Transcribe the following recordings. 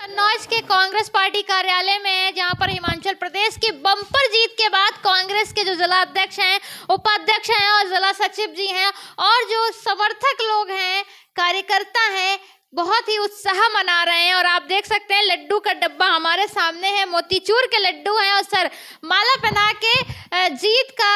कन्नौज के कांग्रेस पार्टी कार्यालय में है, जहां पर हिमाचल प्रदेश की बम्पर जीत के बाद कांग्रेस के जो जिला अध्यक्ष हैं, उपाध्यक्ष हैं और जिला सचिव जी हैं और जो समर्थक लोग हैं, कार्यकर्ता हैं, बहुत ही उत्साह मना रहे हैं। और आप देख सकते हैं लड्डू का डब्बा हमारे सामने है, मोतीचूर के लड्डू हैं और सर माला पहना के जीत का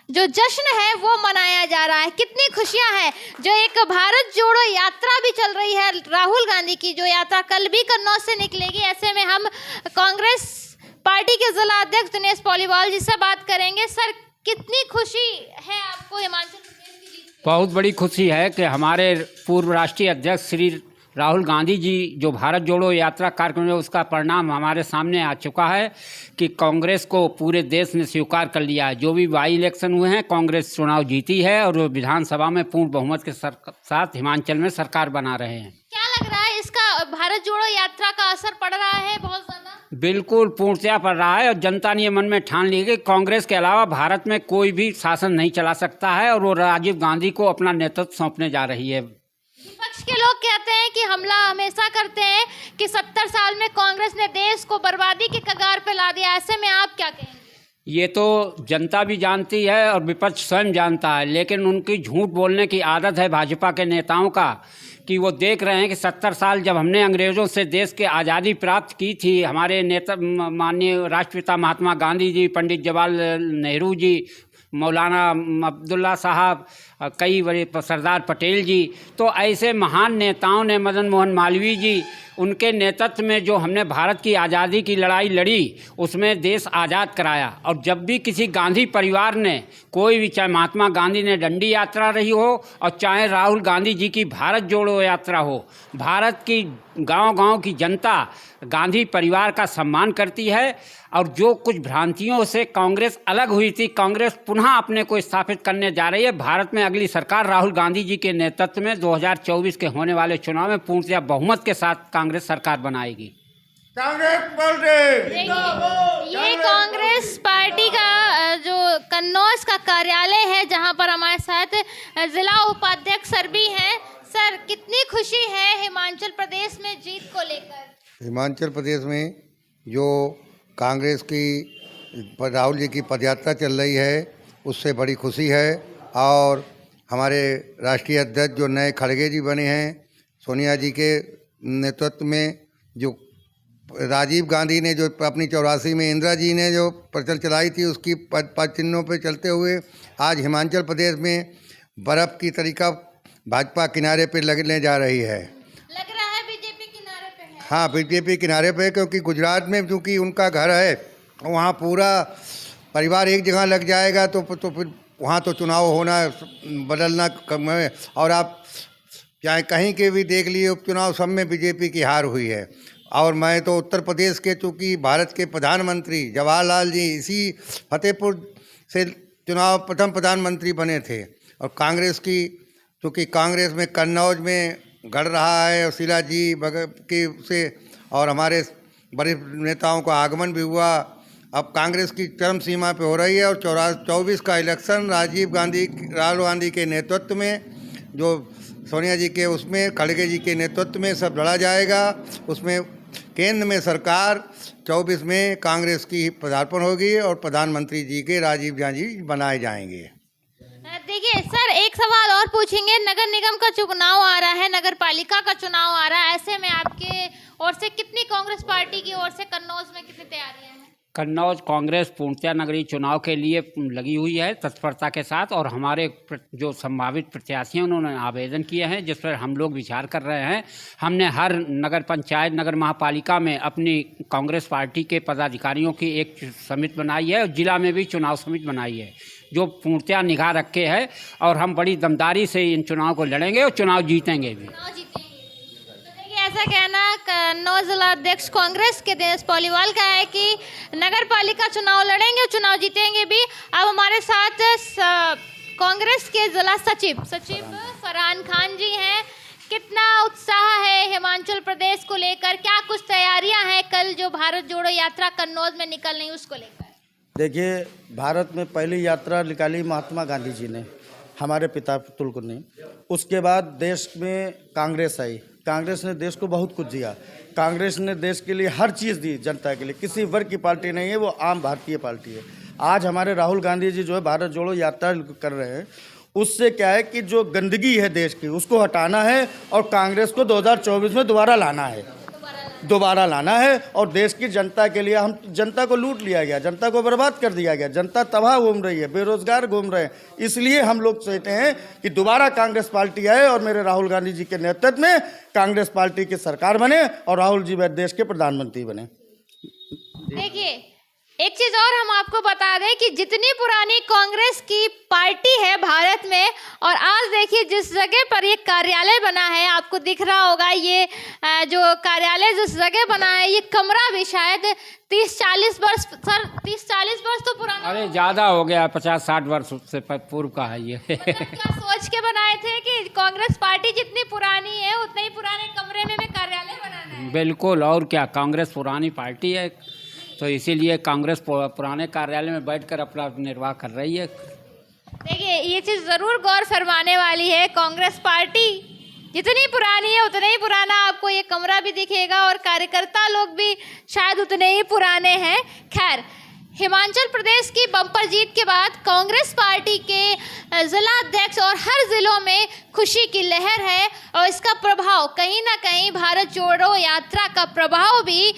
जो जश्न है वो मनाया जा रहा है। कितनी खुशियां हैं। जो एक भारत जोड़ो यात्रा भी चल रही है, राहुल गांधी की जो यात्रा कल भी कन्नौज से निकलेगी। ऐसे में हम कांग्रेस पार्टी के जिला अध्यक्ष दिनेश पॉलीवाल जी से बात करेंगे। सर, कितनी खुशी है आपको हिमाचल प्रदेश की जीत? बहुत बड़ी खुशी है कि हमारे पूर्व राष्ट्रीय अध्यक्ष श्री राहुल गांधी जी जो भारत जोड़ो यात्रा कार्यक्रम है उसका परिणाम हमारे सामने आ चुका है कि कांग्रेस को पूरे देश ने स्वीकार कर लिया है। जो भी बाई इलेक्शन हुए हैं कांग्रेस चुनाव जीती है और वो विधानसभा में पूर्ण बहुमत के साथ हिमाचल में सरकार बना रहे हैं। क्या लग रहा है, इसका भारत जोड़ो यात्रा का असर पड़ रहा है बहुत ज्यादा? बिल्कुल पूर्णतया पड़ रहा है और जनता ने ये मन में ठान ली कि कांग्रेस के अलावा भारत में कोई भी शासन नहीं चला सकता है और वो राजीव गांधी को अपना नेतृत्व सौंपने जा रही है। विपक्ष के लोग कहते हैं कि हमला हमेशा करते हैं कि 70 साल में कांग्रेस ने देश को बर्बादी के कगार पे ला दिया। ऐसे में आप क्या कहेंगे? ये तो जनता भी जानती है और विपक्ष स्वयं जानता है, लेकिन उनकी झूठ बोलने की आदत है भाजपा के नेताओं का कि वो देख रहे हैं कि 70 साल जब हमने अंग्रेज़ों से देश की आज़ादी प्राप्त की थी, हमारे नेता माननीय राष्ट्रपिता महात्मा गांधी जी, पंडित जवाहरलाल नेहरू जी, मौलाना अब्दुल्ला साहब, कई बड़े सरदार पटेल जी, तो ऐसे महान नेताओं ने, मदन मोहन मालवीय जी, उनके नेतृत्व में जो हमने भारत की आज़ादी की लड़ाई लड़ी उसमें देश आज़ाद कराया। और जब भी किसी गांधी परिवार ने कोई भी, चाहे महात्मा गांधी ने डंडी यात्रा रही हो और चाहे राहुल गांधी जी की भारत जोड़ो यात्रा हो, भारत की गांव-गांव की जनता गांधी परिवार का सम्मान करती है। और जो कुछ भ्रांतियों से कांग्रेस अलग हुई थी, कांग्रेस पुनः अपने को स्थापित करने जा रही है। भारत में अगली सरकार राहुल गांधी जी के नेतृत्व में 2024 के होने वाले चुनाव में पूर्णतः बहुमत के साथ कांग्रेस सरकार बनाएगी। ये कांग्रेस पार्टी का जो कन्नौज का कार्यालय है, जहां पर हमारे साथ जिला उपाध्यक्ष सर भी हैं। सर, कितनी खुशी है हिमाचल प्रदेश में जीत को लेकर? हिमाचल प्रदेश में जो कांग्रेस की राहुल जी की पदयात्रा चल रही है उससे बड़ी खुशी है। और हमारे राष्ट्रीय अध्यक्ष जो नए खड़गे जी बने हैं, सोनिया जी के नेतृत्व में, जो राजीव गांधी ने जो अपनी 84 में, इंदिरा जी ने जो प्रचल चलाई थी उसकी पद चिन्हों पर चलते हुए आज हिमाचल प्रदेश में बर्फ़ की तरीका भाजपा किनारे पे लगने जा रही है। लग रहा है बीजेपी किनारे पे है। हाँ, बीजेपी किनारे पे, क्योंकि गुजरात में चूँकि उनका घर है, वहाँ पूरा परिवार एक जगह लग जाएगा तो फिर वहाँ तो चुनाव होना, बदलना कम है। और आप चाहे कहीं के भी देख लिए उपचुनाव, सब में बीजेपी की हार हुई है। और मैं तो उत्तर प्रदेश के, चूँकि भारत के प्रधानमंत्री जवाहरलाल जी इसी फतेहपुर से चुनाव प्रथम प्रधानमंत्री बने थे। और कांग्रेस की, चूँकि कांग्रेस में कन्नौज में गढ़ रहा है और शीला जी के से और हमारे बड़े नेताओं का आगमन भी हुआ, अब कांग्रेस की चरम सीमा पे हो रही है। और 24 का इलेक्शन राहुल गांधी के नेतृत्व में, जो सोनिया जी के उसमें, खड़गे जी के नेतृत्व में सब लड़ा जाएगा। उसमें केंद्र में सरकार 24 में कांग्रेस की पदार्पण होगी और प्रधानमंत्री जी के राजीव गांधी बनाए जाएंगे। देखिए सर, एक सवाल और पूछेंगे। नगर निगम का चुनाव आ रहा है, नगर पालिका का चुनाव आ रहा है, ऐसे में आपके ओर से कितनी, कांग्रेस पार्टी की ओर से कन्नौज में कितनी तैयारियां हैं? कन्नौज कांग्रेस पूर्णतया नगरीय चुनाव के लिए लगी हुई है तत्परता के साथ, और हमारे जो संभावित प्रत्याशी हैं उन्होंने आवेदन किए हैं जिस पर हम लोग विचार कर रहे हैं। हमने हर नगर पंचायत, नगर महापालिका में अपनी कांग्रेस पार्टी के पदाधिकारियों की एक समिति बनाई है और जिला में भी चुनाव समिति बनाई है जो पूर्णतया निगाह रखे है। और हम बड़ी दमदारी से इन चुनाव को लड़ेंगे और चुनाव जीतेंगे भी। ऐसा कहना कन्नौज जिला अध्यक्ष कांग्रेस के दिनेश पॉलीवाल का है कि नगर पालिका चुनाव लड़ेंगे और चुनाव जीतेंगे भी। अब हमारे साथ कांग्रेस के जिला सचिव फरहान खान जी हैं। कितना उत्साह है हिमाचल प्रदेश को लेकर, क्या कुछ तैयारियां हैं कल जो भारत जोड़ो यात्रा कन्नौज में निकल रही उसको लेकर? देखिए, भारत में पहली यात्रा निकाली महात्मा गांधी जी ने, हमारे पिता तुल्क ने। उसके बाद देश में कांग्रेस आई, कांग्रेस ने देश को बहुत कुछ दिया। कांग्रेस ने देश के लिए हर चीज़ दी जनता के लिए, किसी वर्ग की पार्टी नहीं है, वो आम भारतीय पार्टी है। आज हमारे राहुल गांधी जी जो है भारत जोड़ो यात्रा कर रहे हैं, उससे क्या है कि जो गंदगी है देश की उसको हटाना है और कांग्रेस को 2024 में दोबारा लाना है और देश की जनता के लिए, हम जनता को लूट लिया गया, जनता को बर्बाद कर दिया गया, जनता तबाह घूम रही है, बेरोजगार घूम रहे हैं। इसलिए हम लोग चाहते हैं कि दोबारा कांग्रेस पार्टी आए और मेरे राहुल गांधी जी के नेतृत्व में कांग्रेस पार्टी की सरकार बने और राहुल जी देश के प्रधानमंत्री बने। देखिए, एक चीज और हम आपको बता दें कि जितनी पुरानी कांग्रेस की पार्टी है भारत में, और आज देखिए जिस जगह पर ये कार्यालय बना है, आपको दिख रहा होगा ये जो कार्यालय जिस जगह बना है, ये कमरा भी शायद 30-40 वर्ष, सर 30-40 वर्ष तो पुराना। अरे ज़्यादा हो गया, 50-60 वर्ष से पूर्व का है ये। क्या सोच के बनाए थे कि कांग्रेस पार्टी जितनी पुरानी है उतने ही पुराने कमरे में कार्यालय बनाना है? बिल्कुल, और क्या, कांग्रेस पुरानी पार्टी है तो इसीलिए कांग्रेस पुराने कार्यालय में बैठकर अपना निर्वाह कर रही है। देखिए, ये चीज़ ज़रूर गौर फरमाने वाली है, कांग्रेस पार्टी जितनी पुरानी है उतने ही पुराना आपको ये कमरा भी दिखेगा और कार्यकर्ता लोग भी शायद उतने ही पुराने हैं। खैर, हिमाचल प्रदेश की बम्पर जीत के बाद कांग्रेस पार्टी के जिला अध्यक्ष और हर जिलों में खुशी की लहर है और इसका प्रभाव कहीं ना कहीं भारत जोड़ो यात्रा का प्रभाव भी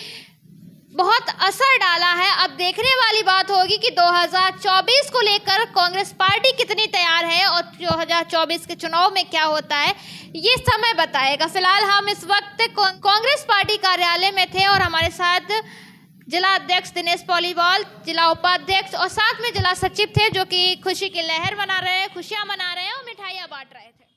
बहुत असर डाला है। अब देखने वाली बात होगी कि 2024 को लेकर कांग्रेस पार्टी कितनी तैयार है और 2024 के चुनाव में क्या होता है ये समय बताएगा। फिलहाल हम इस वक्त कांग्रेस पार्टी कार्यालय में थे और हमारे साथ जिला अध्यक्ष दिनेश पॉलीवाल, जिला उपाध्यक्ष और साथ में जिला सचिव थे जो कि खुशी की लहर मना रहे हैं, खुशियां मना रहे हैं और मिठाइयां बांट रहे थे।